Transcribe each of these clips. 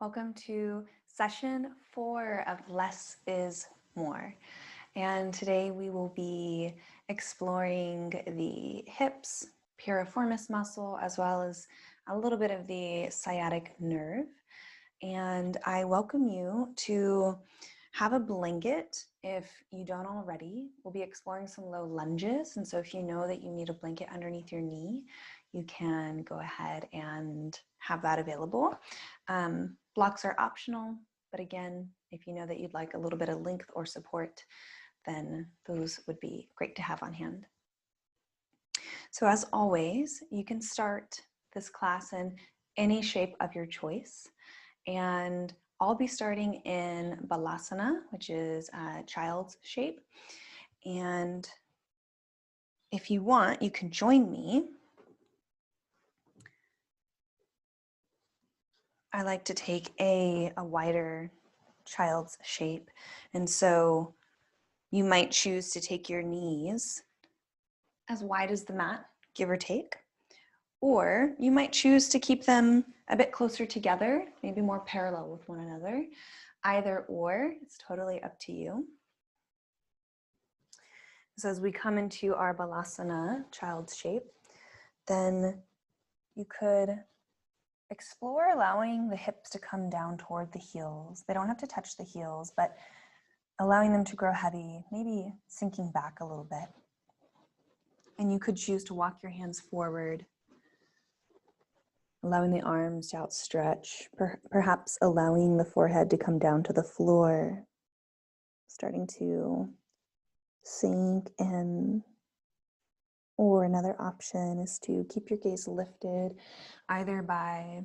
Welcome to session 4 of Less is More. And today we will be exploring the hips, piriformis muscle, as well as a little bit of the sciatic nerve. And I welcome you to have a blanket if you don't already. We'll be exploring some low lunges. And so if you know that you need a blanket underneath your knee, you can go ahead and have that available. Blocks are optional, but again, if you know that you'd like a little bit of length or support, then those would be great to have on hand. So as always, you can start this class in any shape of your choice. And I'll be starting in Balasana, which is a child's shape. And if you want, you can join me. I like to take a wider child's shape. And so you might choose to take your knees as wide as the mat, give or take. Or you might choose to keep them a bit closer together, maybe more parallel with one another. Either or, it's totally up to you. So as we come into our Balasana, child's shape, then you could explore allowing the hips to come down toward the heels. They don't have to touch the heels, but allowing them to grow heavy, maybe sinking back a little bit. And you could choose to walk your hands forward, allowing the arms to outstretch, perhaps allowing the forehead to come down to the floor, starting to sink in. Or another option is to keep your gaze lifted, either by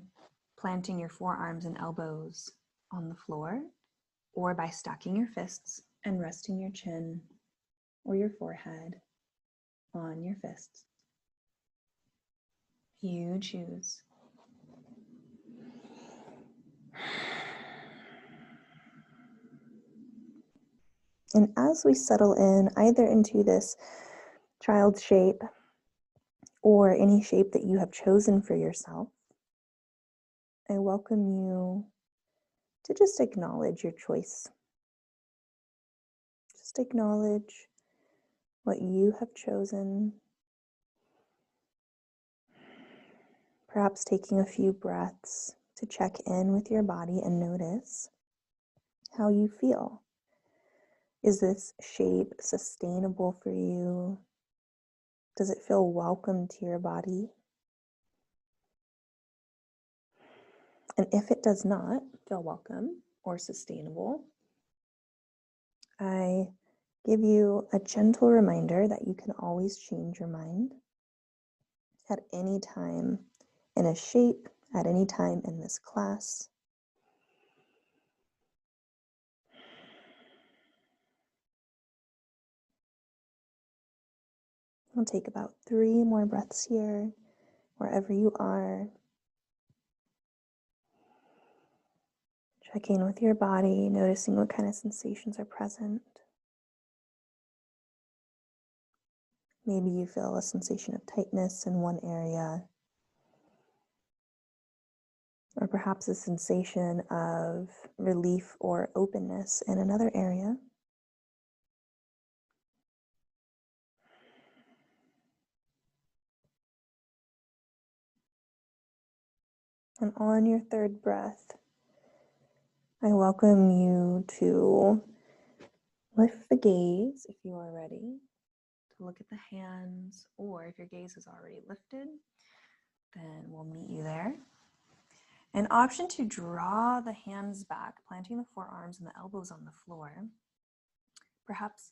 planting your forearms and elbows on the floor, or by stacking your fists and resting your chin or your forehead on your fists. You choose. And as we settle in either into this child's shape or any shape that you have chosen for yourself, I welcome you to just acknowledge your choice. Just acknowledge what you have chosen. Perhaps taking a few breaths to check in with your body and notice how you feel. Is this shape sustainable for you? Does it feel welcome to your body? And if it does not feel welcome or sustainable, I give you a gentle reminder that you can always change your mind at any time in a shape, at any time in this class. We'll take about 3 more breaths here, wherever you are. Check in with your body, noticing what kind of sensations are present. Maybe you feel a sensation of tightness in one area, or perhaps a sensation of relief or openness in another area. And on your 3rd breath, I welcome you to lift the gaze if you are ready, to look at the hands, or if your gaze is already lifted, then we'll meet you there. An option to draw the hands back, planting the forearms and the elbows on the floor, perhaps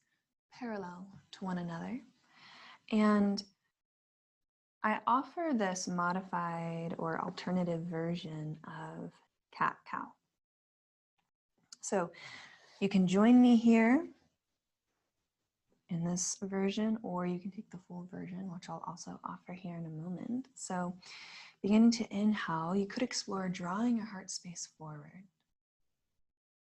parallel to one another. And I offer this modified or alternative version of cat-cow. So you can join me here in this version, or you can take the full version, which I'll also offer here in a moment. So beginning to inhale, you could explore drawing your heart space forward.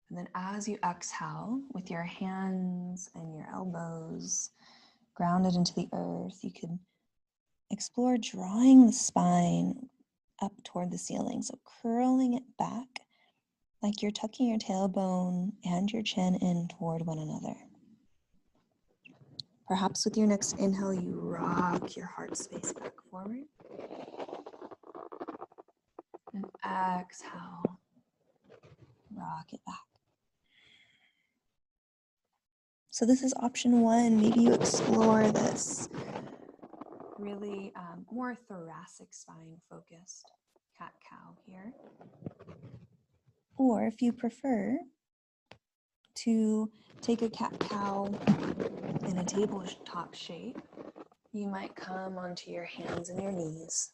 And then as you exhale, with your hands and your elbows grounded into the earth, you could explore drawing the spine up toward the ceiling. So curling it back like you're tucking your tailbone and your chin in toward one another. Perhaps with your next inhale, you rock your heart space back forward. And exhale, rock it back. So this is option one. Maybe you explore this really more thoracic spine focused cat-cow here. Or if you prefer to take a cat-cow in a tabletop shape, you might come onto your hands and your knees.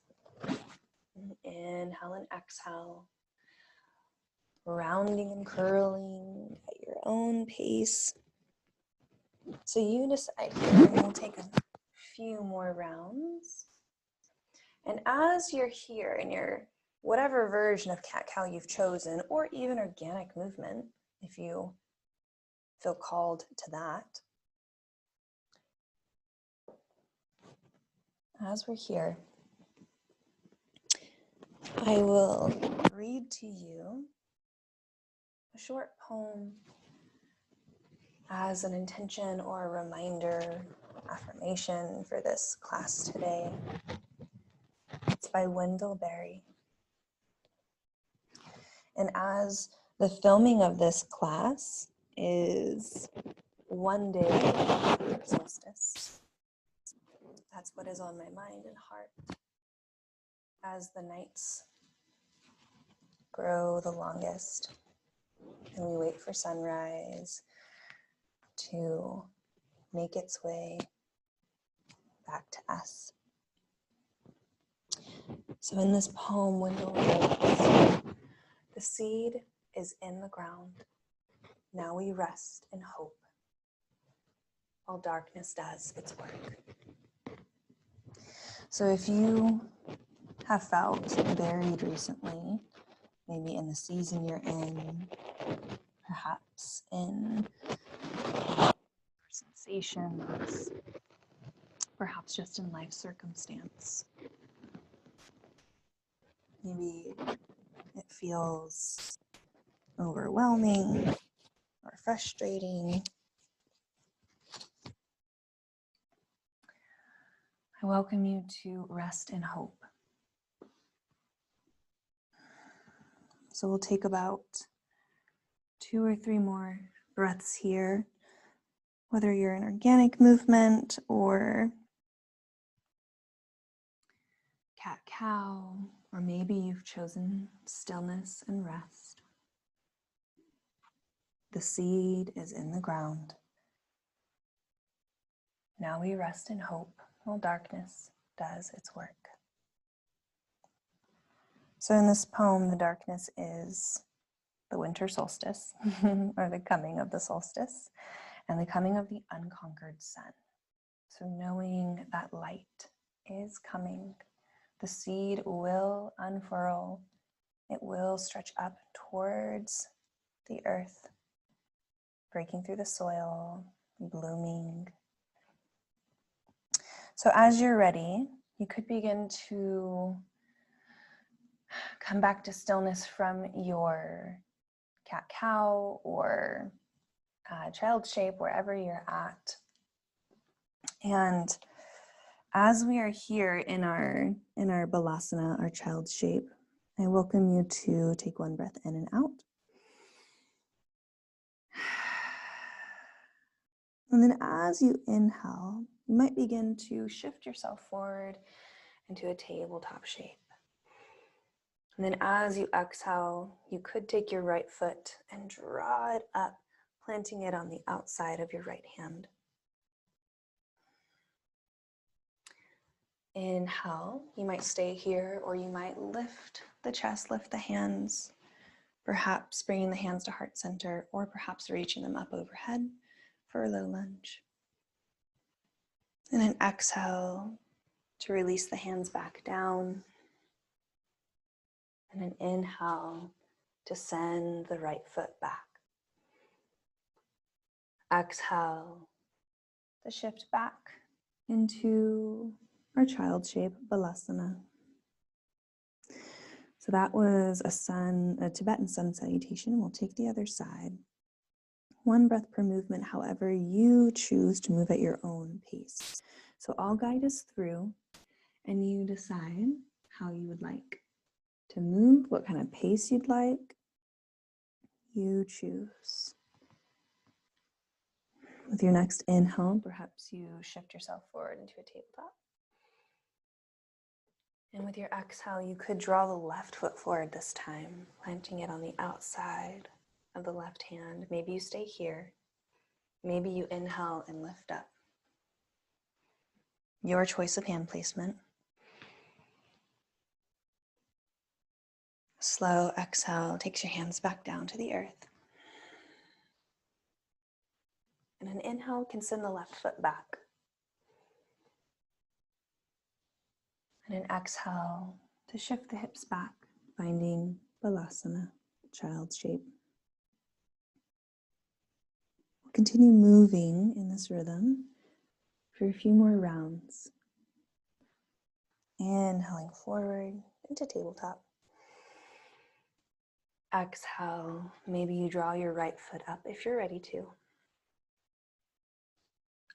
And inhale and exhale, rounding and curling at your own pace. So you decide here, and we'll take a few more rounds. And as you're here in your whatever version of cat-cow you've chosen, or even organic movement, if you feel called to that, as we're here, I will read to you a short poem as an intention or a reminder, affirmation for this class today. It's by Wendell Berry. And as the filming of this class is one day after solstice, that's what is on my mind and heart as the nights grow the longest and we wait for sunrise to make its way back to us. So in this poem, Wendell writes, "The seed is in the ground. Now we rest in hope. All darkness does its work." So if you have felt buried recently, maybe in the season you're in, perhaps in sensations, perhaps just in life circumstance, maybe it feels overwhelming or frustrating, I welcome you to rest in hope. So we'll take about 2 or 3 more breaths here, whether you're in organic movement or cat-cow, or maybe you've chosen stillness and rest. The seed is in the ground. Now we rest in hope while darkness does its work. So in this poem, the darkness is the winter solstice, or the coming of the solstice, and the coming of the unconquered sun. So knowing that light is coming, the seed will unfurl, it will stretch up towards the earth, breaking through the soil, blooming. So as you're ready, you could begin to come back to stillness from your cat-cow or child shape, wherever you're at. And as we are here in our balasana, our child shape, I welcome you to take one breath in and out. And then as you inhale, you might begin to shift yourself forward into a tabletop shape. And then as you exhale, you could take your right foot and draw it up, planting it on the outside of your right hand. Inhale, you might stay here, or you might lift the chest, lift the hands, perhaps bringing the hands to heart center, or perhaps reaching them up overhead for a low lunge. And then exhale to release the hands back down. And then inhale to send the right foot back. Exhale to shift back into our child shape, balasana. So that was a Tibetan sun salutation. We'll take the other side. 1 breath per movement, however you choose to move at your own pace. So I'll guide us through and you decide how you would like to move, what kind of pace you'd like. You choose. With your next inhale, perhaps you shift yourself forward into a tabletop. And with your exhale, you could draw the left foot forward this time, planting it on the outside of the left hand. Maybe you stay here. Maybe you inhale and lift up. Your choice of hand placement. Slow exhale takes your hands back down to the earth. And an inhale can send the left foot back. And an exhale to shift the hips back, finding Balasana, child's shape. We'll continue moving in this rhythm for a few more rounds. Inhaling forward into tabletop. Exhale, maybe you draw your right foot up if you're ready to.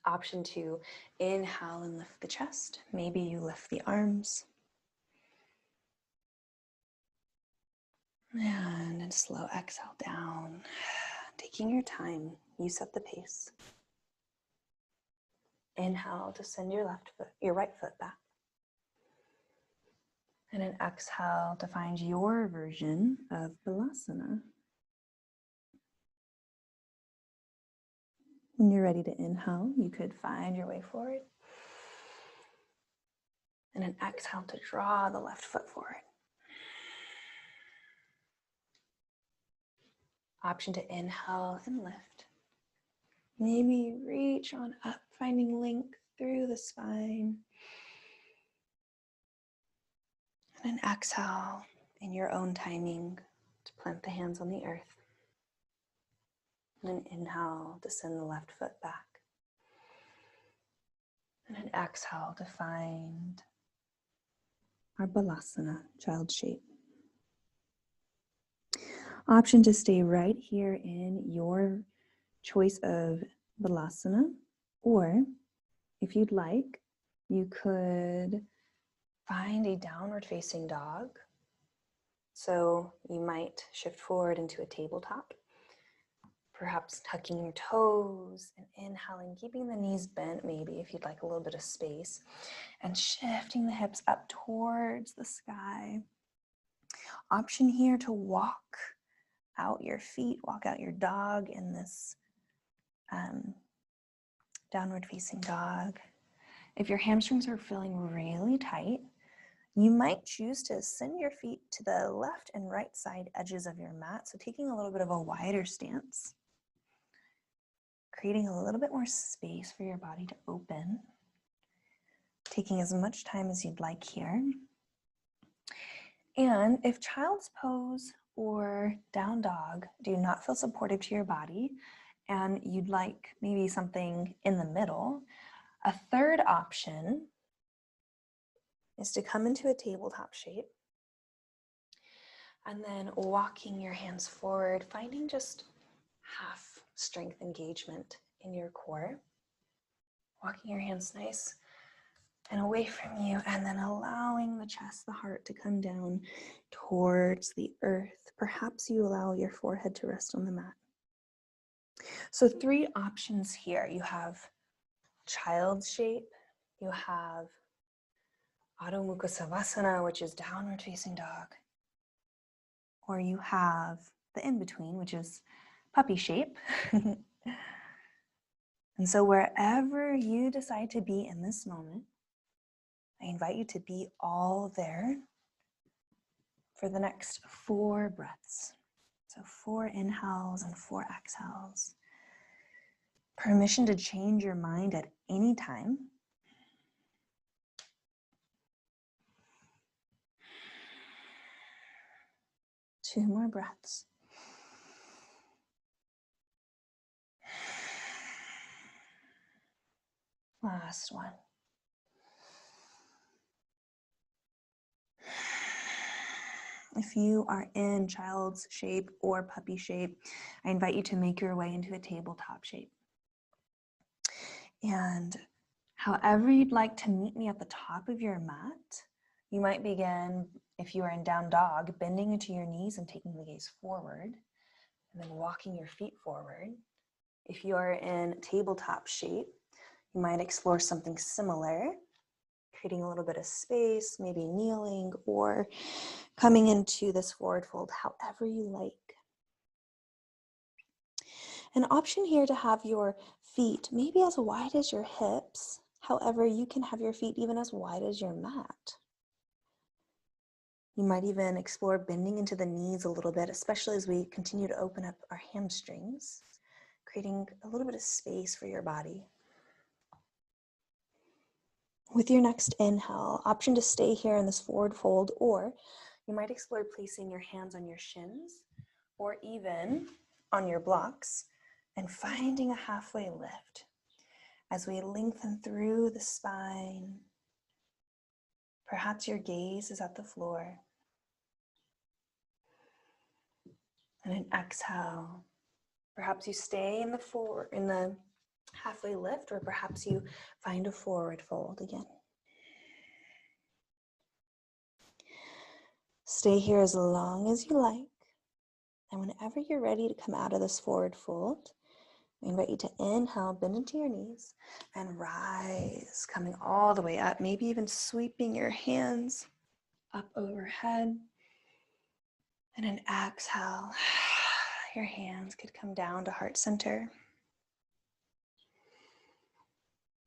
Option 2, inhale and lift the chest. Maybe you lift the arms. And a slow exhale down. Taking your time, you set the pace. Inhale to send your right foot back. And an exhale to find your version of Balasana. When you're ready to inhale, you could find your way forward. And an exhale to draw the left foot forward. Option to inhale and lift. Maybe reach on up, finding length through the spine. And an exhale in your own timing to plant the hands on the earth. And an inhale to send the left foot back. And an exhale to find our Balasana, child shape. Option to stay right here in your choice of Balasana, or if you'd like, you could find a downward facing dog. So you might shift forward into a tabletop, perhaps tucking your toes and inhaling, keeping the knees bent maybe if you'd like a little bit of space, and shifting the hips up towards the sky. Option here to walk out your feet, walk out your dog in this downward facing dog. If your hamstrings are feeling really tight, you might choose to send your feet to the left and right side edges of your mat. So taking a little bit of a wider stance, creating a little bit more space for your body to open, taking as much time as you'd like here. And if child's pose or down dog do not feel supportive to your body, and you'd like maybe something in the middle, a third option is to come into a tabletop shape and then walking your hands forward, finding just half strength engagement in your core. Walking your hands nice and away from you, and then allowing the chest, the heart to come down towards the earth. Perhaps you allow your forehead to rest on the mat. So 3 options here. You have child's shape, you have Adho Mukha Savasana, which is downward facing dog, or you have the in-between, which is puppy shape. And so wherever you decide to be in this moment, I invite you to be all there for the next 4 breaths. So 4 inhales and 4 exhales. Permission to change your mind at any time. Two more breaths. Last one. If you are in child's shape or puppy shape, I invite you to make your way into a tabletop shape. And however you'd like to meet me at the top of your mat, you might begin, if you are in down dog, bending into your knees and taking the gaze forward, and then walking your feet forward. If you are in tabletop shape, you might explore something similar, creating a little bit of space, maybe kneeling or coming into this forward fold, however you like. An option here to have your feet maybe as wide as your hips. However, you can have your feet even as wide as your mat. You might even explore bending into the knees a little bit, especially as we continue to open up our hamstrings, creating a little bit of space for your body. With your next inhale, option to stay here in this forward fold, or you might explore placing your hands on your shins or even on your blocks and finding a halfway lift as we lengthen through the spine. Perhaps your gaze is at the floor. And an exhale. Perhaps you stay in the halfway lift, or perhaps you find a forward fold again. Stay here as long as you like. And whenever you're ready to come out of this forward fold, I invite you to inhale, bend into your knees, and rise, coming all the way up, maybe even sweeping your hands up overhead. And an exhale, your hands could come down to heart center.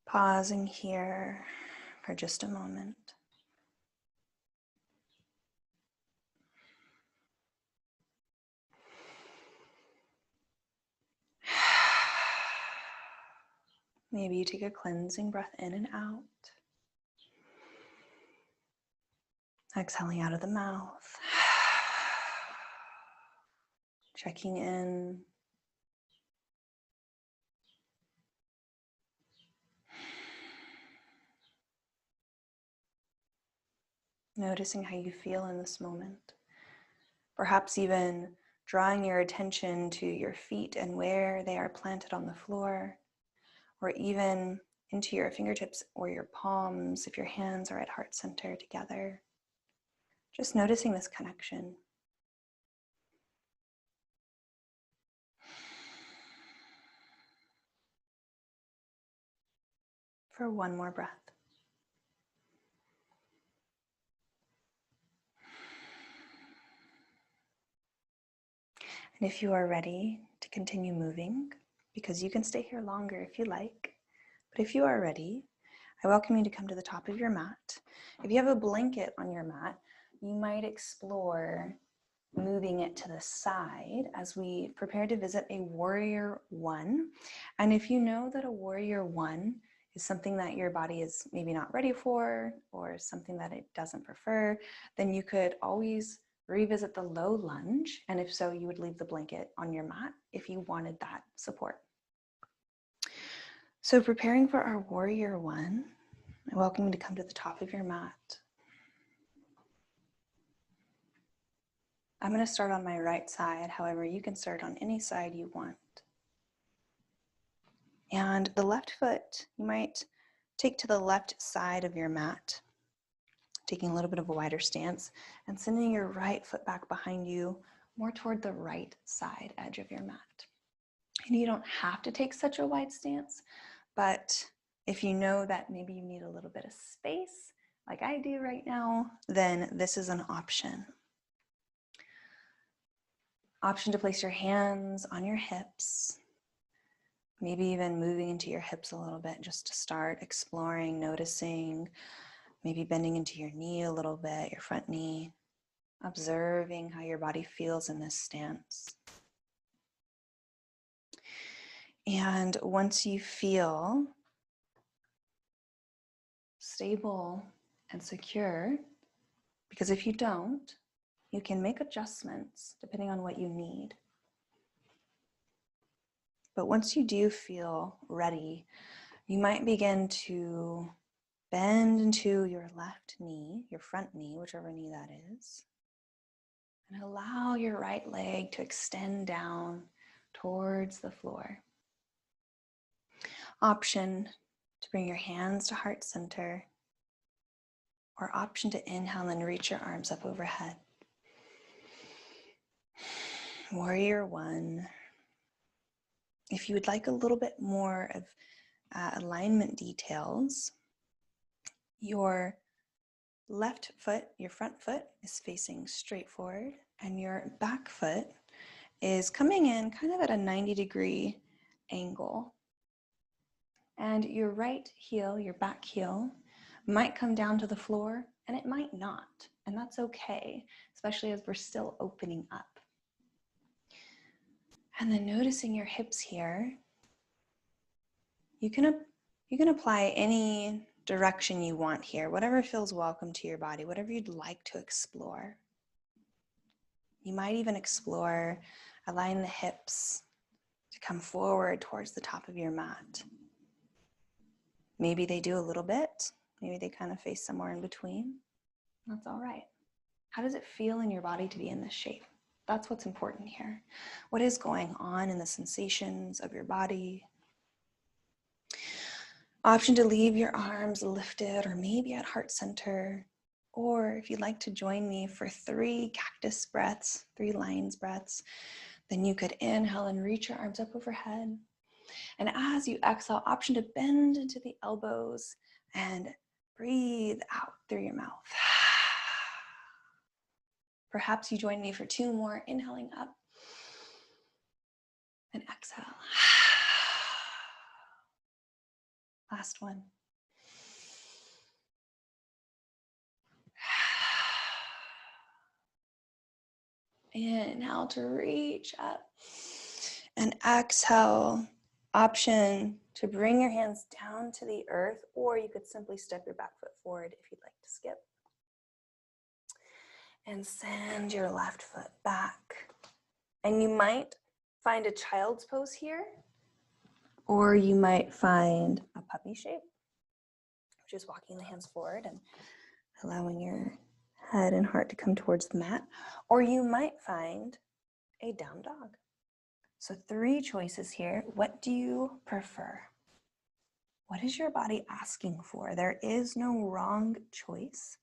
Pausing here for just a moment. Maybe you take a cleansing breath in and out. Exhaling out of the mouth. Checking in. Noticing how you feel in this moment. Perhaps even drawing your attention to your feet and where they are planted on the floor, or even into your fingertips or your palms if your hands are at heart center together. Just noticing this connection. For one more breath. And if you are ready to continue moving, because you can stay here longer if you like, but if you are ready, I welcome you to come to the top of your mat. If you have a blanket on your mat, you might explore moving it to the side as we prepare to visit a warrior one. And if you know that a warrior one is something that your body is maybe not ready for, or something that it doesn't prefer, then you could always revisit the low lunge. And if so, you would leave the blanket on your mat if you wanted that support. So preparing for our warrior one, I welcome you to come to the top of your mat. I'm going to start on my right side. However, you can start on any side you want. And the left foot, you might take to the left side of your mat, taking a little bit of a wider stance, and sending your right foot back behind you, more toward the right side edge of your mat. And you don't have to take such a wide stance, but if you know that maybe you need a little bit of space, like I do right now, then this is an option. Option to place your hands on your hips, maybe even moving into your hips a little bit just to start exploring, noticing, maybe bending into your knee a little bit, your front knee, observing how your body feels in this stance. And once you feel stable and secure, because if you don't, you can make adjustments depending on what you need. But once you do feel ready, you might begin to bend into your left knee, your front knee, whichever knee that is. And allow your right leg to extend down towards the floor. Option to bring your hands to heart center, or option to inhale and reach your arms up overhead. Warrior one. If you would like a little bit more of alignment details, your left foot, your front foot is facing straight forward, and your back foot is coming in kind of at a 90-degree angle. And your right heel, your back heel, might come down to the floor, and it might not. And that's okay, especially as we're still opening up. And then noticing your hips here, you can apply any direction you want here, whatever feels welcome to your body, whatever you'd like to explore. You might even explore allowing the hips to come forward towards the top of your mat. Maybe they do a little bit, maybe they kind of face somewhere in between. That's all right. How does it feel in your body to be in this shape? That's what's important here. What is going on in the sensations of your body? Option to leave your arms lifted or maybe at heart center. Or if you'd like to join me for 3 cactus breaths, 3 lion's breaths, then you could inhale and reach your arms up overhead. And as you exhale, option to bend into the elbows and breathe out through your mouth. Perhaps you join me for 2 more, inhaling up and exhale. Last one. Inhale to reach up and exhale. Option to bring your hands down to the earth, or you could simply step your back foot forward if you'd like to skip. And send your left foot back. And you might find a child's pose here, or you might find a puppy shape, which is walking the hands forward and allowing your head and heart to come towards the mat. Or you might find a down dog. So 3 choices here. What do you prefer? What is your body asking for? There is no wrong choice.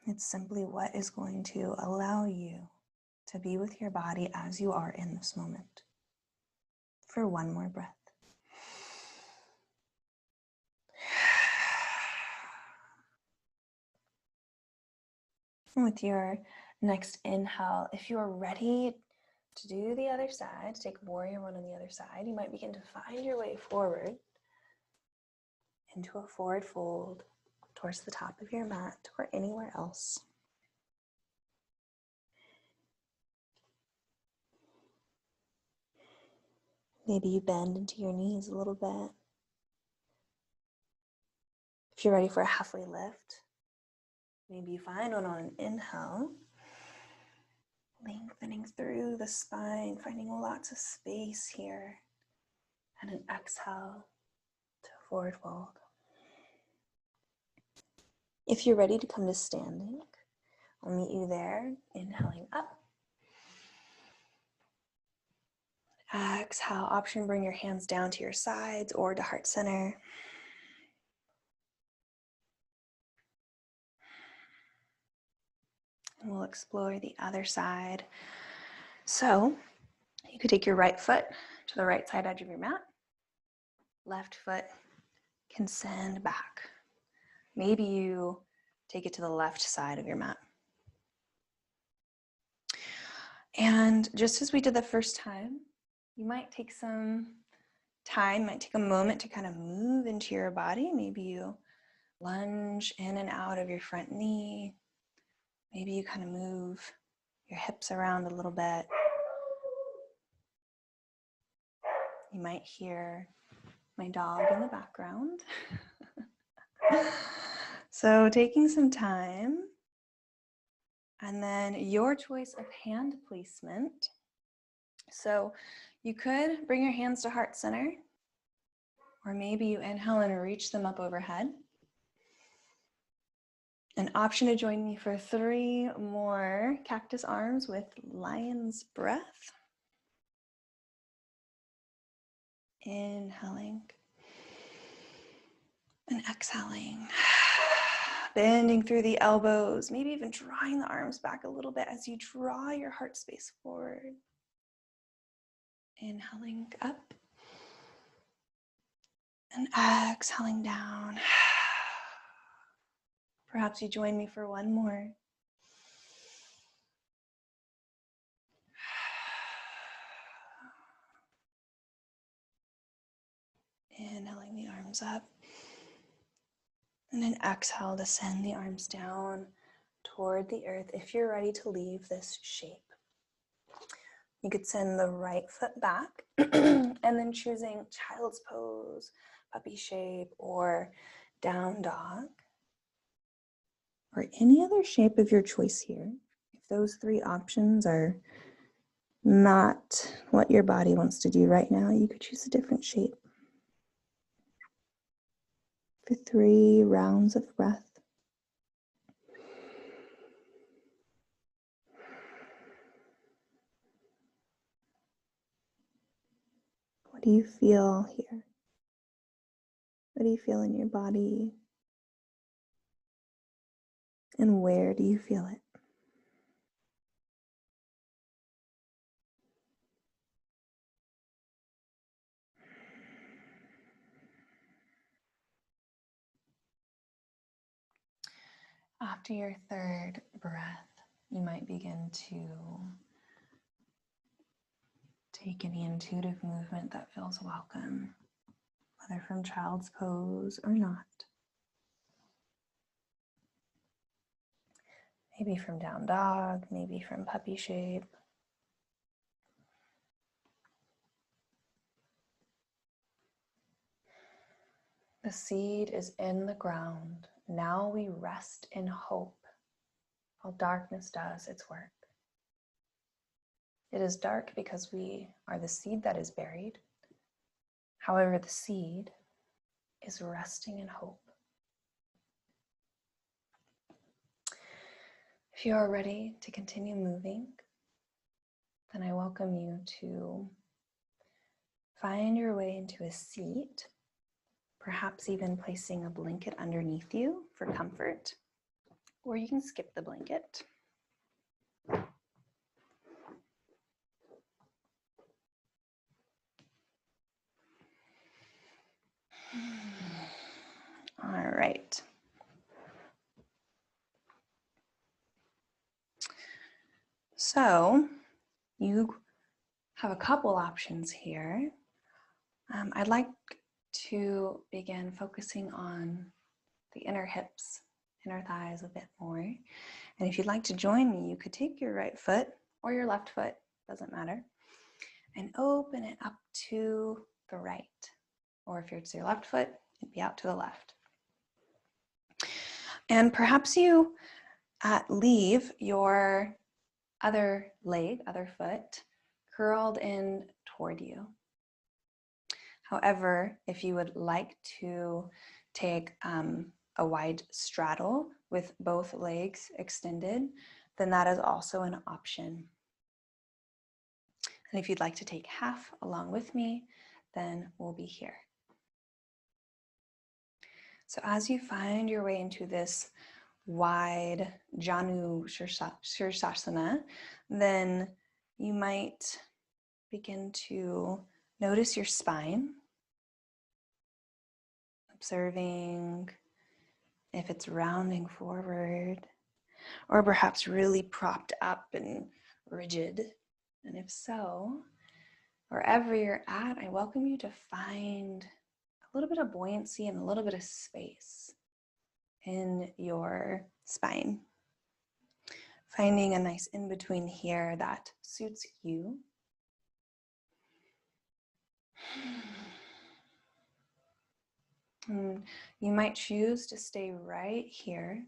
It's simply what is going to allow you to be with your body as you are in this moment. For 1 more breath. And with your next inhale, if you are ready to do the other side, take warrior one on the other side, you might begin to find your way forward into a forward fold towards the top of your mat or anywhere else. Maybe you bend into your knees a little bit. If you're ready for a halfway lift, maybe you find one on an inhale, lengthening through the spine, finding lots of space here, and an exhale to forward fold. If you're ready to come to standing, I'll meet you there, inhaling up. Exhale, option, bring your hands down to your sides or to heart center. And we'll explore the other side. So you could take your right foot to the right side edge of your mat. Left foot can send back. Maybe you take it to the left side of your mat. And just as we did the first time, you might take some time, might take a moment to kind of move into your body. Maybe you lunge in and out of your front knee. Maybe you kind of move your hips around a little bit. You might hear my dog in the background. So taking some time, and then your choice of hand placement. So you could bring your hands to heart center, or maybe you inhale and reach them up overhead. An option to join me for 3 more cactus arms with lion's breath. Inhaling and exhaling. Bending through the elbows, maybe even drawing the arms back a little bit as you draw your heart space forward. Inhaling up and exhaling down. Perhaps you join me for 1 more. Inhaling the arms up. And then exhale to send the arms down toward the earth. If you're ready to leave this shape, you could send the right foot back and then choosing child's pose, puppy shape, or down dog, or any other shape of your choice here. If those 3 options are not what your body wants to do right now, you could choose a different shape. For 3 rounds of breath. What do you feel here? What do you feel in your body? And where do you feel it? After your 3rd breath, you might begin to take any intuitive movement that feels welcome, whether from child's pose or not. Maybe from down dog, maybe from puppy shape. The seed is in the ground. Now we rest in hope while darkness does its work. It is dark because we are the seed that is buried. However, the seed is resting in hope. If you are ready to continue moving, then I welcome you to find your way into a seat, perhaps even placing a blanket underneath you for comfort, or you can skip the blanket. All right. So you have a couple options here. I'd like to begin focusing on the inner hips, inner thighs a bit more. And if you'd like to join me, you could take your right foot or your left foot, doesn't matter, and open it up to the right. Or if it's your left foot, it'd be out to the left. And perhaps you leave your other leg, other foot, curled in toward you. However, if you would like to take a wide straddle with both legs extended, then that is also an option. And if you'd like to take half along with me, then we'll be here. So as you find your way into this wide Janu Sirsasana, then you might begin to notice your spine, observing if it's rounding forward or perhaps really propped up and rigid. And if so, wherever you're at, I welcome you to find a little bit of buoyancy and a little bit of space in your spine. Finding a nice in-between here that suits you. And you might choose to stay right here,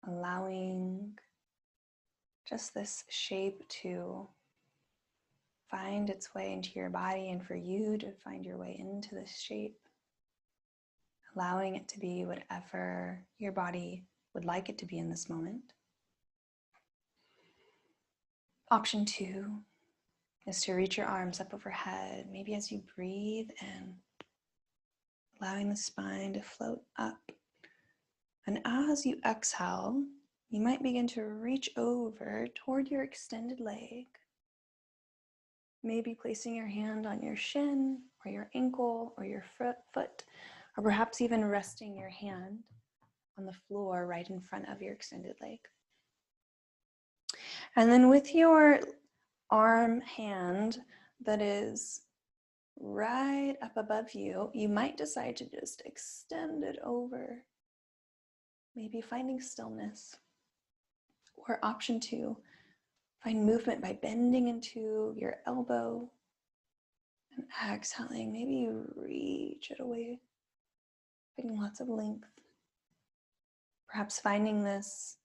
allowing just this shape to find its way into your body and for you to find your way into this shape, allowing it to be whatever your body would like it to be in this moment. Option 2 is to reach your arms up overhead, maybe as you breathe in, allowing the spine to float up. And as you exhale, you might begin to reach over toward your extended leg, maybe placing your hand on your shin or your ankle or your foot, or perhaps even resting your hand on the floor right in front of your extended leg. And then with your arm hand that is right up above you, you might decide to just extend it over, maybe finding stillness. Or option 2, find movement by bending into your elbow and exhaling. Maybe you reach it away, finding lots of length. Perhaps finding this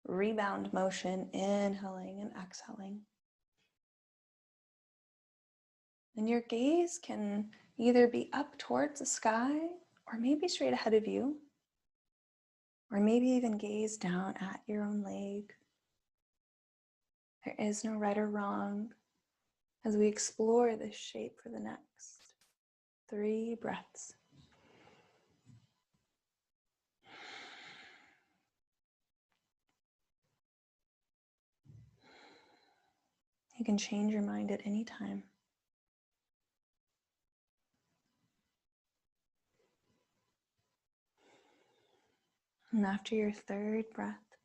rebound motion, inhaling and exhaling. And your gaze can either be up towards the sky or maybe straight ahead of you, or maybe even gaze down at your own leg. There is no right or wrong as we explore this shape for the next 3 breaths. You can change your mind at any time. And after your 3rd breath,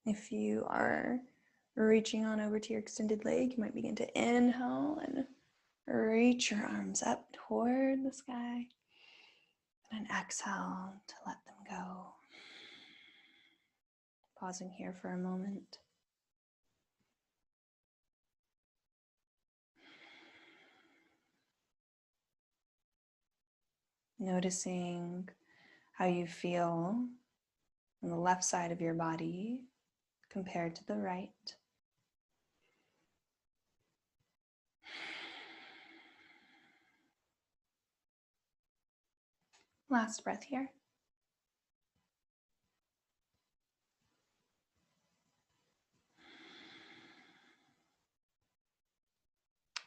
if you are reaching on over to your extended leg, you might begin to inhale and reach your arms up toward the sky, and then exhale to let them go. Pausing here for a moment. Noticing how you feel on the left side of your body compared to the right. Last breath here.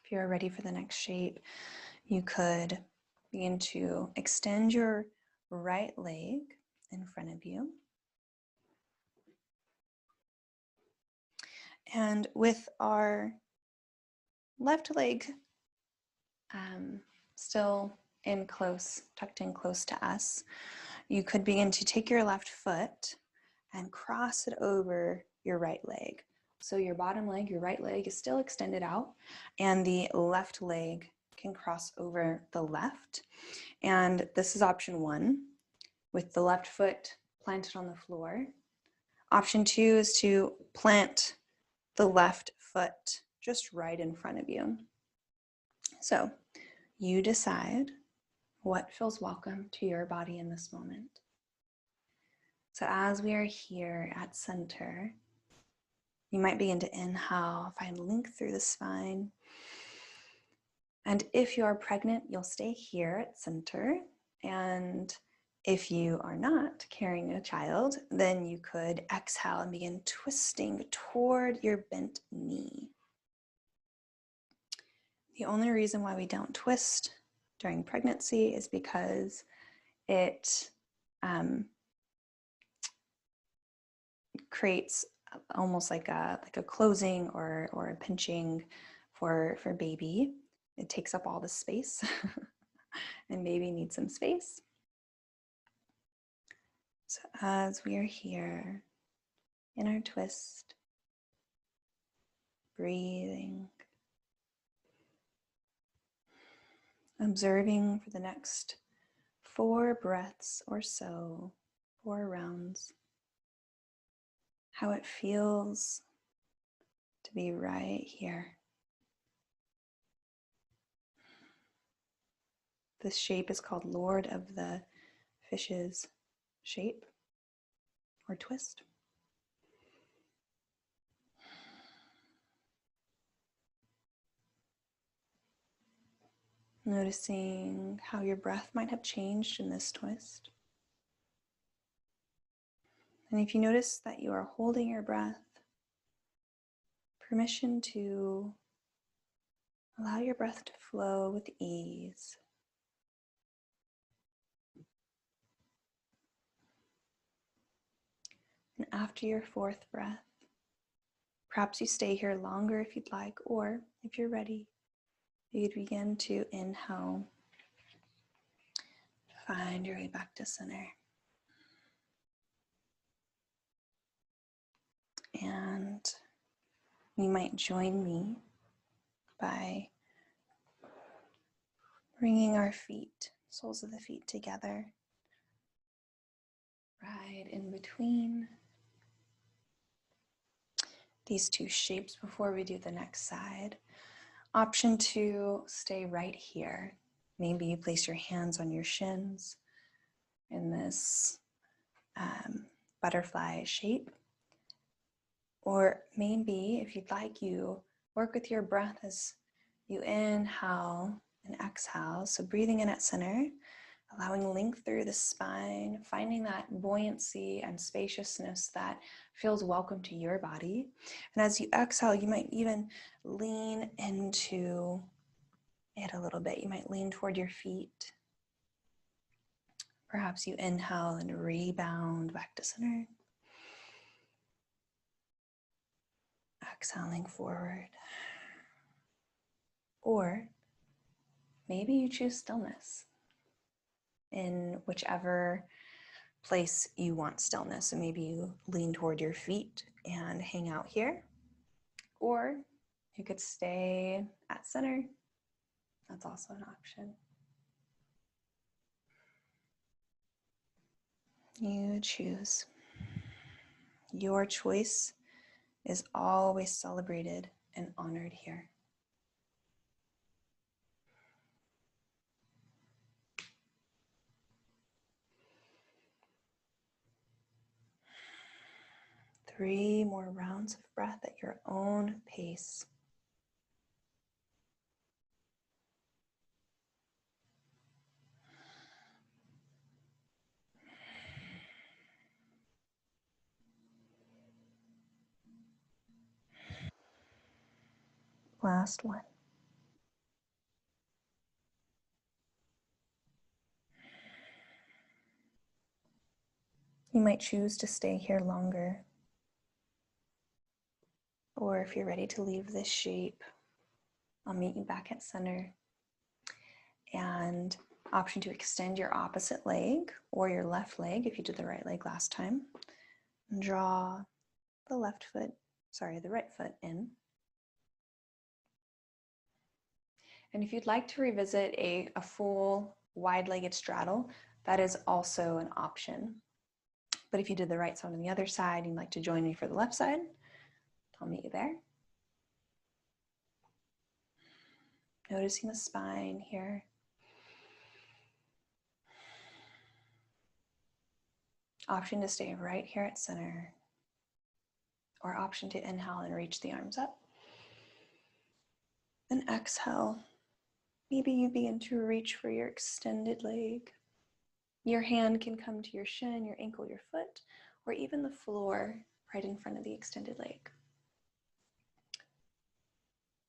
If you're ready for the next shape, you could begin to extend your right leg in front of you. And with our left leg still tucked in close to us, you could begin to take your left foot and cross it over your right leg. So your bottom leg, your right leg is still extended out, and the left leg can cross over the left. And this is option 1, with the left foot planted on the floor. Option 2 is to plant the left foot just right in front of you. So you decide what feels welcome to your body in this moment. So as we are here at center, you might begin to inhale, find length through the spine. And if you are pregnant, you'll stay here at center. And if you are not carrying a child, then you could exhale and begin twisting toward your bent knee. The only reason why we don't twist during pregnancy is because it creates almost like a closing or a pinching for baby. It takes up all the space and baby needs some space. So as we are here in our twist, breathing, observing for the next 4 breaths or so, 4 rounds, how it feels to be right here. This shape is called Lord of the Fishes shape or twist. Noticing how your breath might have changed in this twist. And if you notice that you are holding your breath, permission to allow your breath to flow with ease. And after your fourth breath, perhaps you stay here longer if you'd like, or if you're ready, you'd begin to inhale. Find your way back to center. And you might join me by bringing our feet, soles of the feet together, right in between these two shapes before we do the next side. Option 2, stay right here. Maybe you place your hands on your shins in this butterfly shape. Or maybe, if you'd like, you work with your breath as you inhale and exhale. So breathing in at center, allowing length through the spine, finding that buoyancy and spaciousness that feels welcome to your body. And as you exhale, you might even lean into it a little bit. You might lean toward your feet. Perhaps you inhale and rebound back to center. Exhaling forward. Or maybe you choose stillness in whichever place you want stillness. So maybe you lean toward your feet and hang out here. Or you could stay at center. That's also an option. You choose. Your choice is always celebrated and honored here. Three more rounds of breath at your own pace. Last one. You might choose to stay here longer. Or if you're ready to leave this shape, I'll meet you back at center. And option to extend your opposite leg or your left leg if you did the right leg last time. And draw the right foot in. And if you'd like to revisit a full wide-legged straddle, that is also an option. But if you did the right side on the other side, and you'd like to join me for the left side, I'll meet you there. Noticing the spine here. Option to stay right here at center. Or option to inhale and reach the arms up. Then exhale. Maybe you begin to reach for your extended leg. Your hand can come to your shin, your ankle, your foot, or even the floor right in front of the extended leg.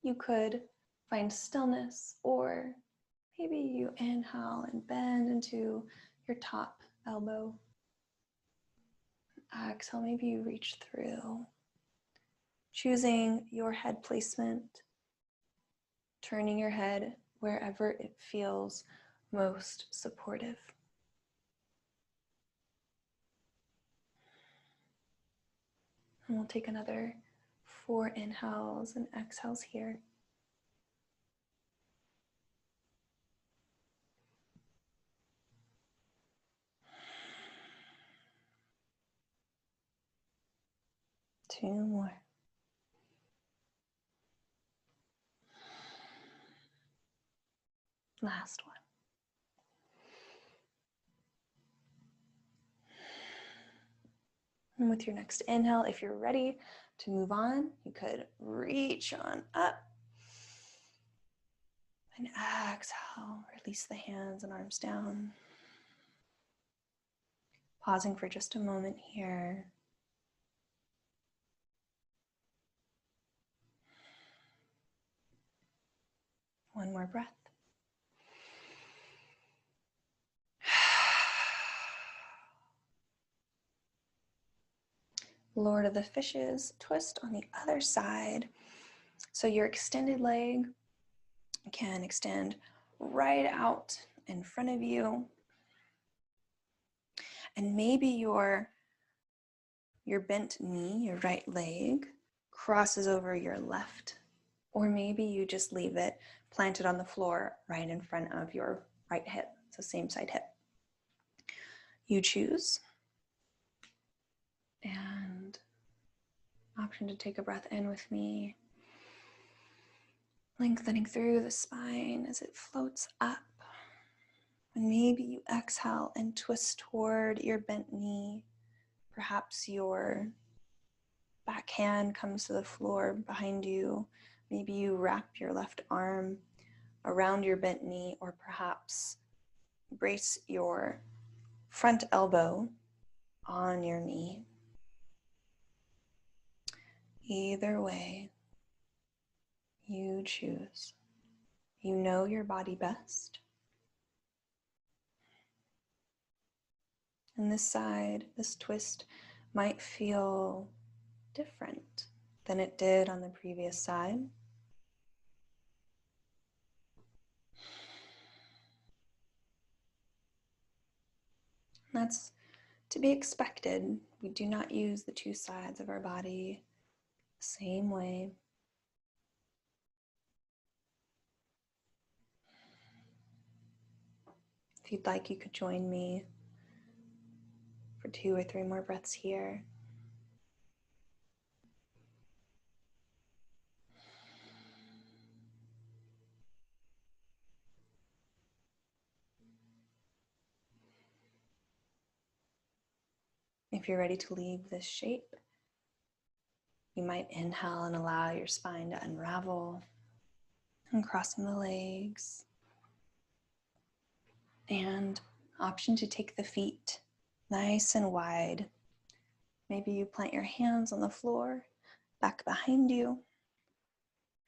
You could find stillness, or maybe you inhale and bend into your top elbow. Exhale, maybe you reach through. Choosing your head placement, turning your head wherever it feels most supportive. And we'll take another 4 inhales and exhales here. Two more. Last one. And with your next inhale, if you're ready to move on, you could reach on up. And exhale, release the hands and arms down. Pausing for just a moment here. One more breath. Lord of the Fishes, twist on the other side. So your extended leg can extend right out in front of you. And maybe your bent knee, your right leg, crosses over your left. Or maybe you just leave it planted on the floor right in front of your right hip. So same side hip. You choose. And option to take a breath in with me. Lengthening through the spine as it floats up. And maybe you exhale and twist toward your bent knee. Perhaps your back hand comes to the floor behind you. Maybe you wrap your left arm around your bent knee, or perhaps brace your front elbow on your knee. Either way, you choose. You know your body best. And this side, this twist might feel different than it did on the previous side. That's to be expected. We do not use the two sides of our body the same way. If you'd like, you could join me for 2 or 3 more breaths here. If you're ready to leave this shape, you might inhale and allow your spine to unravel, and crossing the legs. And option to take the feet nice and wide. Maybe you plant your hands on the floor, back behind you.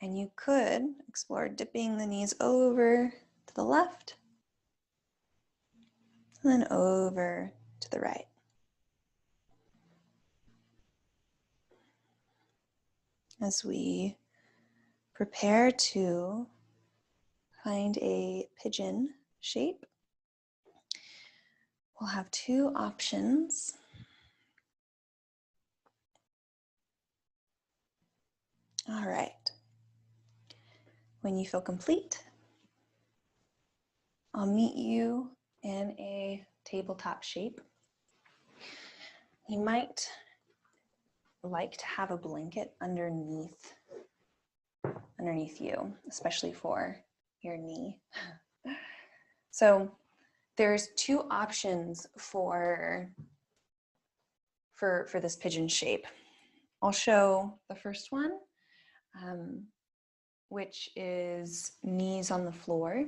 And you could explore dipping the knees over to the left, and then over to the right. As we prepare to find a pigeon shape, we'll have 2 options. All right. When you feel complete, I'll meet you in a tabletop shape. You might like to have a blanket underneath you, especially for your knee. So there's 2 options for this pigeon shape. I'll show the first one, which is knees on the floor,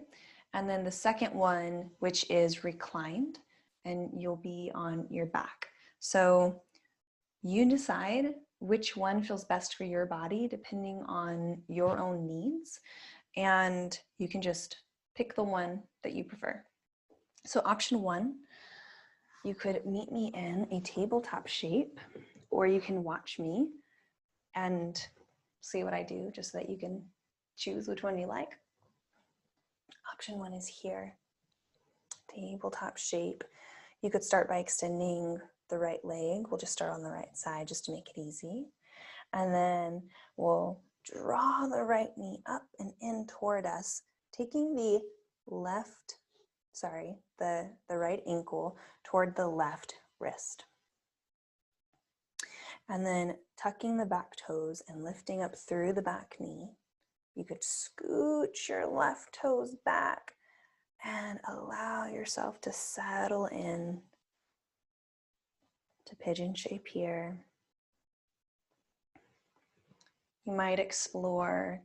and then the second one, which is reclined, and you'll be on your back. So you decide which one feels best for your body depending on your own needs, and you can just pick the one that you prefer. So option 1, you could meet me in a tabletop shape, or you can watch me and see what I do just so that you can choose which one you like. Option 1 is here, tabletop shape. You could start by extending the right leg. We'll just start on the right side just to make it easy. And then we'll draw the right knee up and in toward us, taking the right ankle toward the left wrist. And then tucking the back toes and lifting up through the back knee. You could scooch your left toes back and allow yourself to settle in to pigeon shape here. You might explore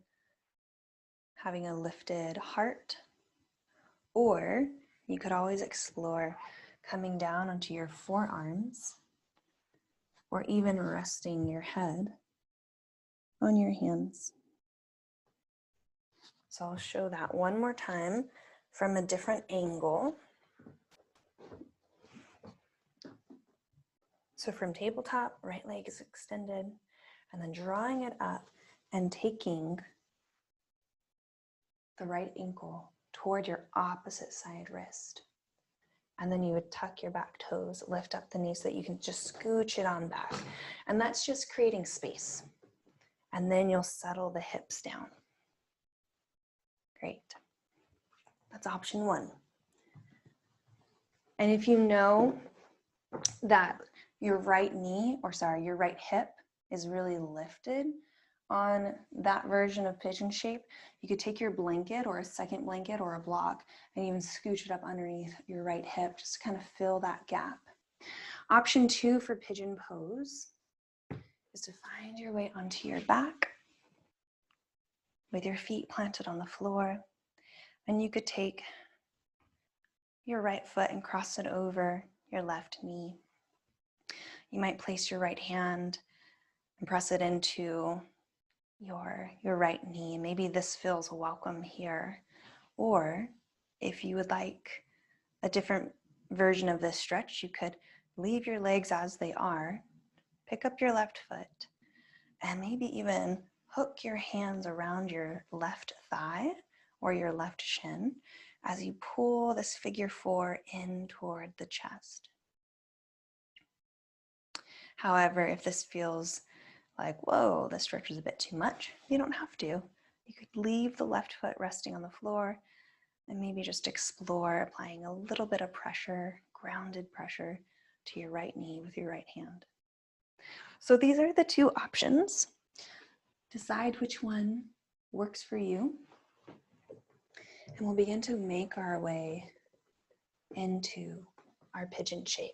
having a lifted heart, or you could always explore coming down onto your forearms, or even resting your head on your hands. So I'll show that one more time from a different angle. So from tabletop, right leg is extended, and then drawing it up and taking the right ankle toward your opposite side wrist. And then you would tuck your back toes, lift up the knee so that you can just scooch it on back. And that's just creating space. And then you'll settle the hips down. Great. That's option one. And if you know that your right hip is really lifted on that version of pigeon shape, you could take your blanket or a second blanket or a block and even scooch it up underneath your right hip just to kind of fill that gap. Option two for pigeon pose is to find your way onto your back with your feet planted on the floor. And you could take your right foot and cross it over your left knee. You might place your right hand and press it into your right knee. Maybe this feels welcome here. Or if you would like a different version of this stretch, you could leave your legs as they are, pick up your left foot, and maybe even hook your hands around your left thigh or your left shin as you pull this figure four in toward the chest. However, if this feels like, whoa, this stretch is a bit too much, you don't have to. You could leave the left foot resting on the floor and maybe just explore applying a little bit of pressure, grounded pressure, to your right knee with your right hand. So these are the two options. Decide which one works for you. And we'll begin to make our way into our pigeon shape.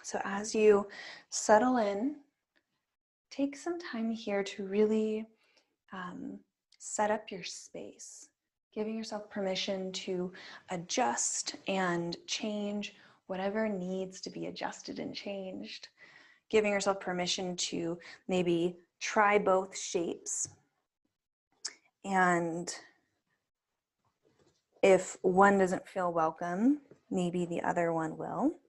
So as you settle in, take some time here to really set up your space, giving yourself permission to adjust and change whatever needs to be adjusted and changed, giving yourself permission to maybe try both shapes. And if one doesn't feel welcome, maybe the other one will.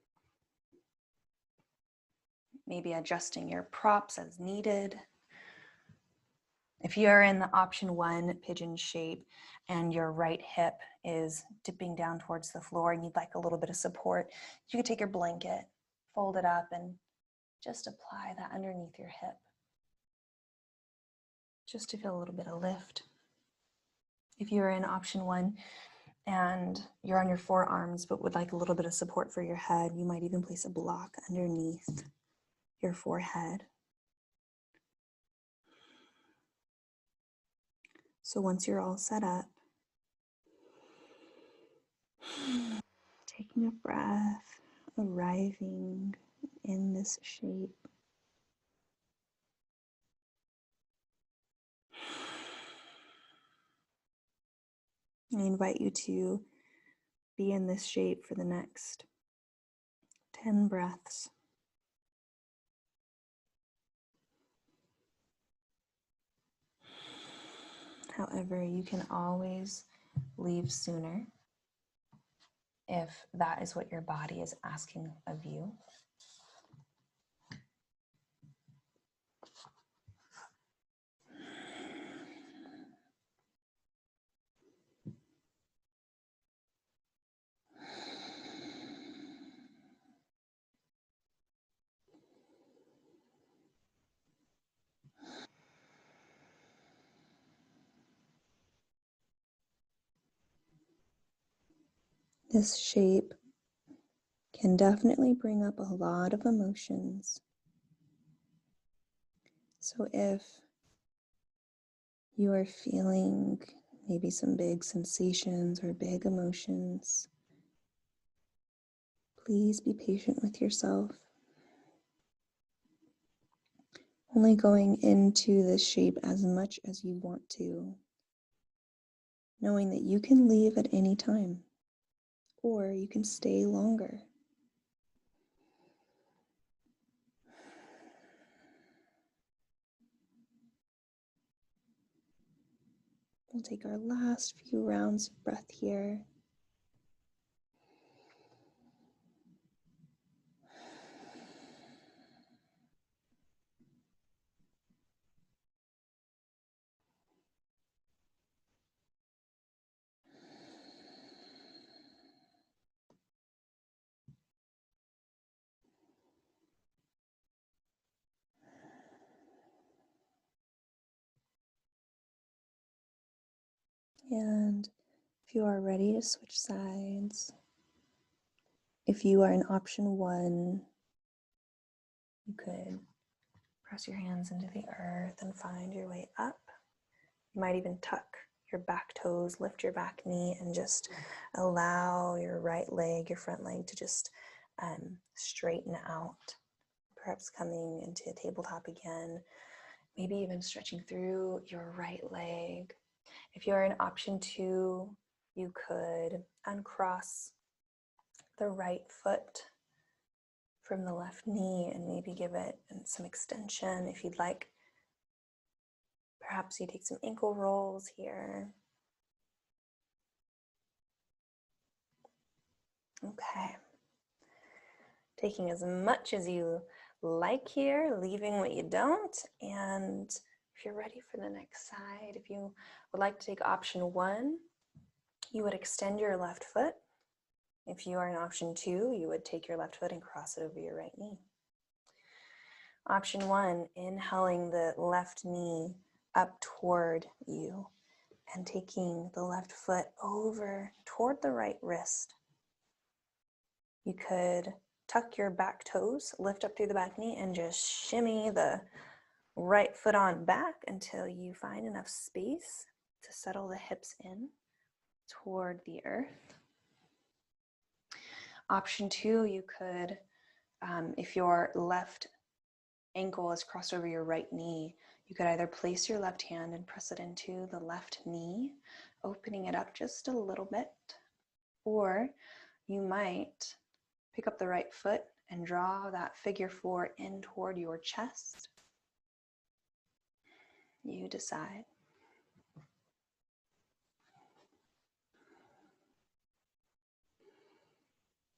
Maybe adjusting your props as needed. If you are in the option one pigeon shape and your right hip is dipping down towards the floor and you'd like a little bit of support, you could take your blanket, fold it up, and just apply that underneath your hip, just to feel a little bit of lift. If you're in option one and you're on your forearms but would like a little bit of support for your head, you might even place a block underneath your forehead. So once you're all set up, taking a breath, arriving in this shape. I invite you to be in this shape for the next 10 breaths. However, you can always leave sooner if that is what your body is asking of you. This shape can definitely bring up a lot of emotions. So if you are feeling maybe some big sensations or big emotions, Please be patient with yourself. Only going into this shape as much as you want to, knowing that you can leave at any time, or you can stay longer. We'll take our last few rounds of breath here. And if you are ready to switch sides, if you are in option 1, you could press your hands into the earth and find your way up. You might even tuck your back toes, lift your back knee, and just allow your right leg, your front leg, to just straighten out. Perhaps coming into a tabletop again, maybe even stretching through your right leg. If you're in option 2, you could uncross the right foot from the left knee and maybe give it some extension if you'd like. Perhaps you take some ankle rolls here. Okay. Taking as much as you like here, leaving what you don't. And if you're ready for the next side, if you would like to take option 1, you would extend your left foot. If you are in option 2, you would take your left foot and cross it over your right knee. Option 1, inhaling the left knee up toward you and taking the left foot over toward the right wrist. You could tuck your back toes, lift up through the back knee, and just shimmy the right foot on back until you find enough space to settle the hips in toward the earth. Option 2, you could, if your left ankle is crossed over your right knee, you could either place your left hand and press it into the left knee, opening it up just a little bit, or you might pick up the right foot and draw that figure 4 in toward your chest. You decide.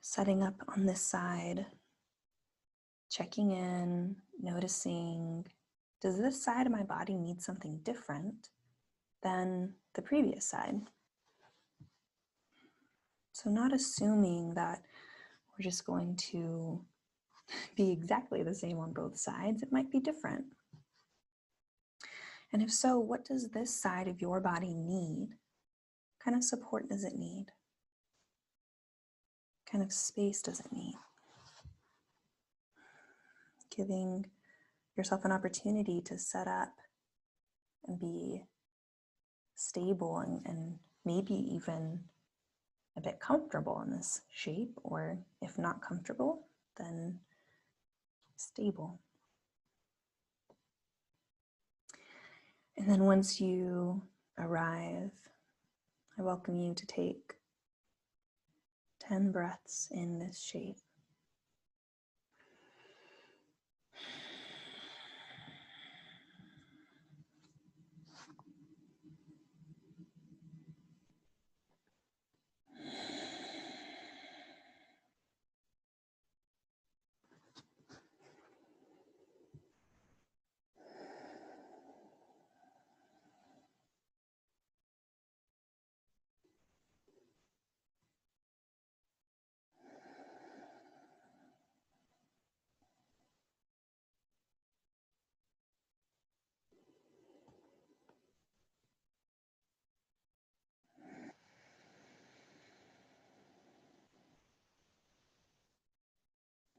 Setting up on this side, checking in, noticing, does this side of my body need something different than the previous side? So not assuming that we're just going to be exactly the same on both sides. It might be different. And if so, what does this side of your body need? What kind of support does it need? What kind of space does it need? Giving yourself an opportunity to set up and be stable and maybe even a bit comfortable in this shape, or if not comfortable, then stable. And then once you arrive, I welcome you to take 10 breaths in this shape.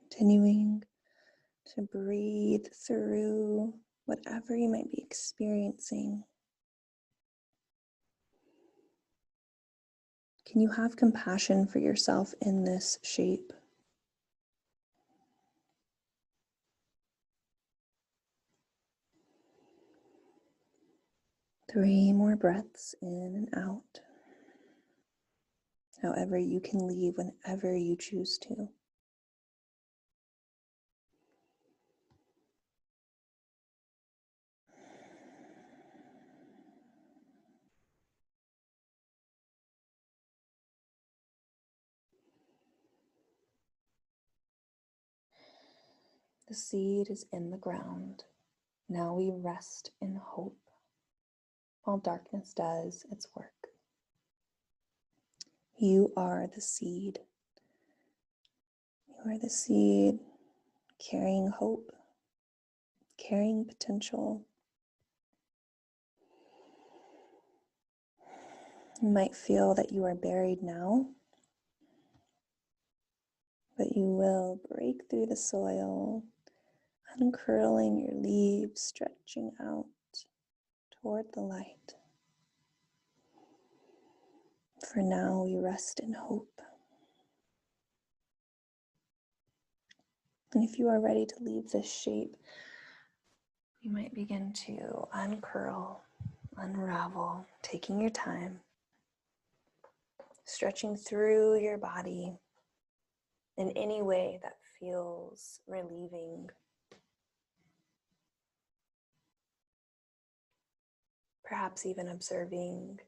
Continuing to breathe through whatever you might be experiencing. Can you have compassion for yourself in this shape? 3 more breaths in and out. However, you can leave whenever you choose to. The seed is in the ground. Now we rest in hope while darkness does its work. You are the seed. You are the seed carrying hope, carrying potential. You might feel that you are buried now, but you will break through the soil, uncurling your leaves, stretching out toward the light. For now, we rest in hope. And if you are ready to leave this shape, you might begin to uncurl, unravel, taking your time, stretching through your body in any way that feels relieving. Perhaps even observing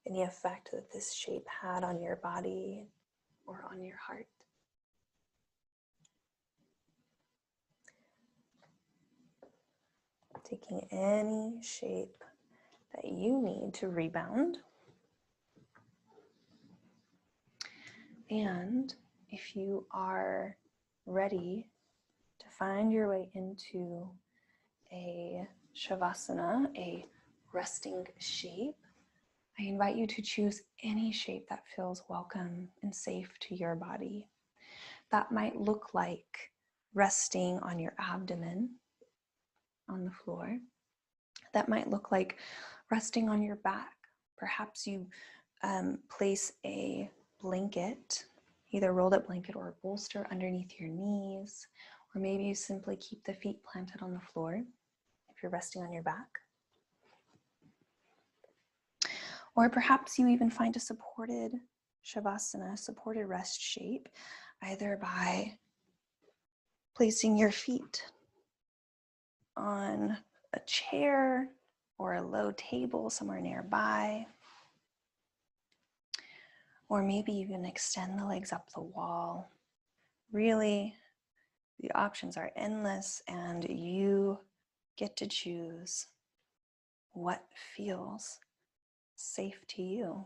any effect that this shape had on your body or on your heart. Taking any shape that you need to rebound. And if you are ready to find your way into a Shavasana, a resting shape, I invite you to choose any shape that feels welcome and safe to your body. That might look like resting on your abdomen on the floor. That might look like resting on your back. Perhaps you place a blanket, either rolled up blanket or a bolster underneath your knees, or maybe you simply keep the feet planted on the floor if you're resting on your back. Or perhaps you even find a supported Shavasana, supported rest shape, either by placing your feet on a chair or a low table somewhere nearby. Or maybe even extend the legs up the wall. Really, the options are endless and you get to choose what feels safe to you.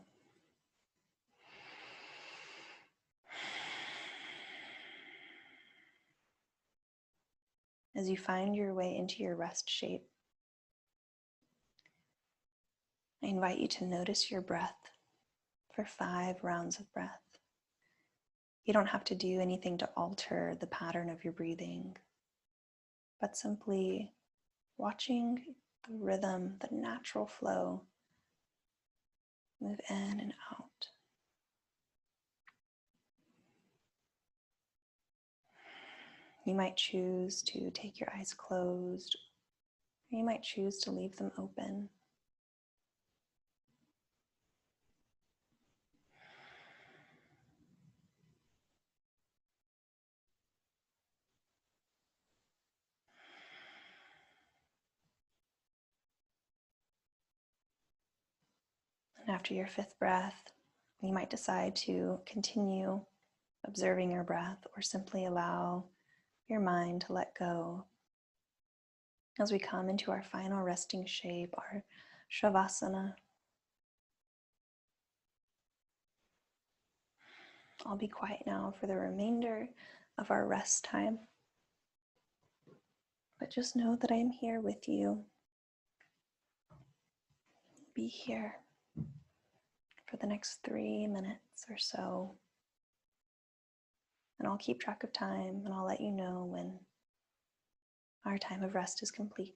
As you find your way into your rest shape, I invite you to notice your breath for 5 rounds of breath. You don't have to do anything to alter the pattern of your breathing, but simply watching the rhythm, the natural flow, move in and out. You might choose to take your eyes closed, or you might choose to leave them open. And after your 5th breath, you might decide to continue observing your breath or simply allow your mind to let go. As we come into our final resting shape, our Shavasana, I'll be quiet now for the remainder of our rest time. But just know that I'm here with you. Be here for the next 3 minutes or so. And I'll keep track of time and I'll let you know when our time of rest is complete.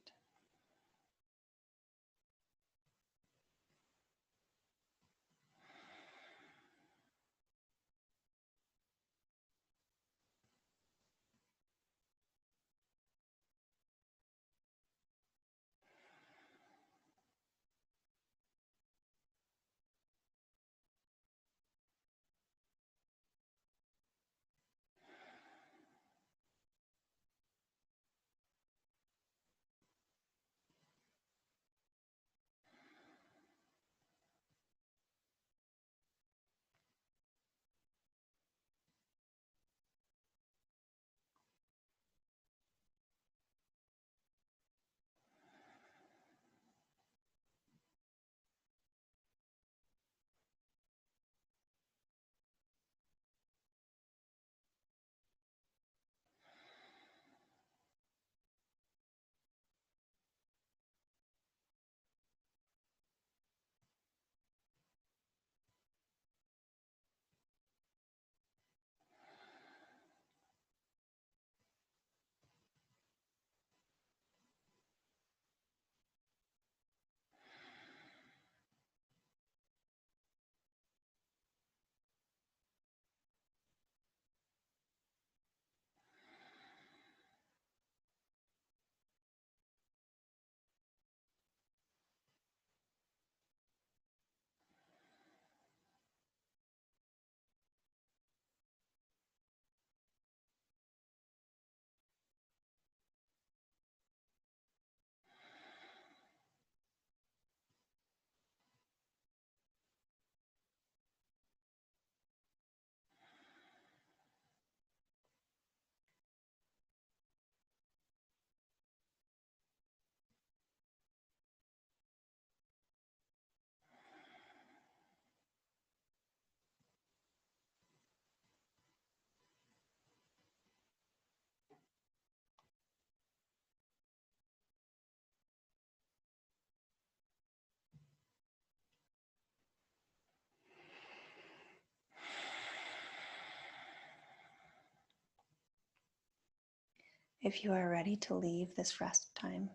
If you are ready to leave this rest time,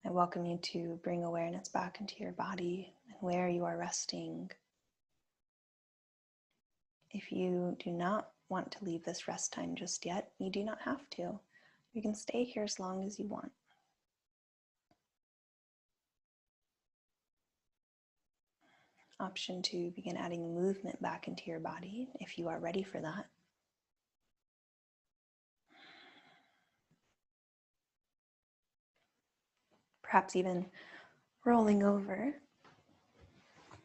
I welcome you to bring awareness back into your body and where you are resting. If you do not want to leave this rest time just yet, you do not have to. You can stay here as long as you want. Option 2, begin adding movement back into your body if you are ready for that. Perhaps even rolling over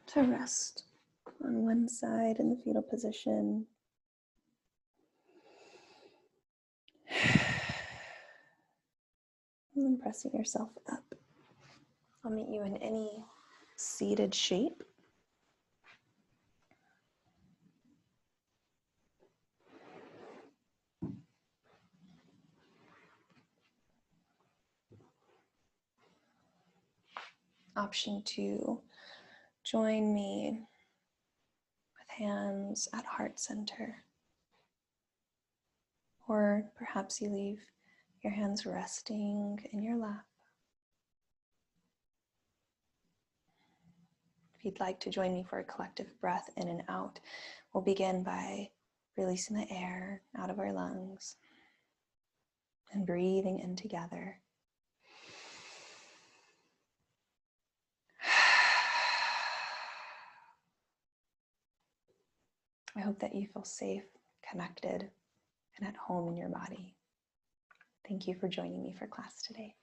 to rest on one side in the fetal position. And then pressing yourself up. I'll meet you in any seated shape. Option 2, join me with hands at heart center. Or perhaps you leave your hands resting in your lap. If you'd like to join me for a collective breath in and out, we'll begin by releasing the air out of our lungs and breathing in together. I hope that you feel safe, connected, and at home in your body. Thank you for joining me for class today.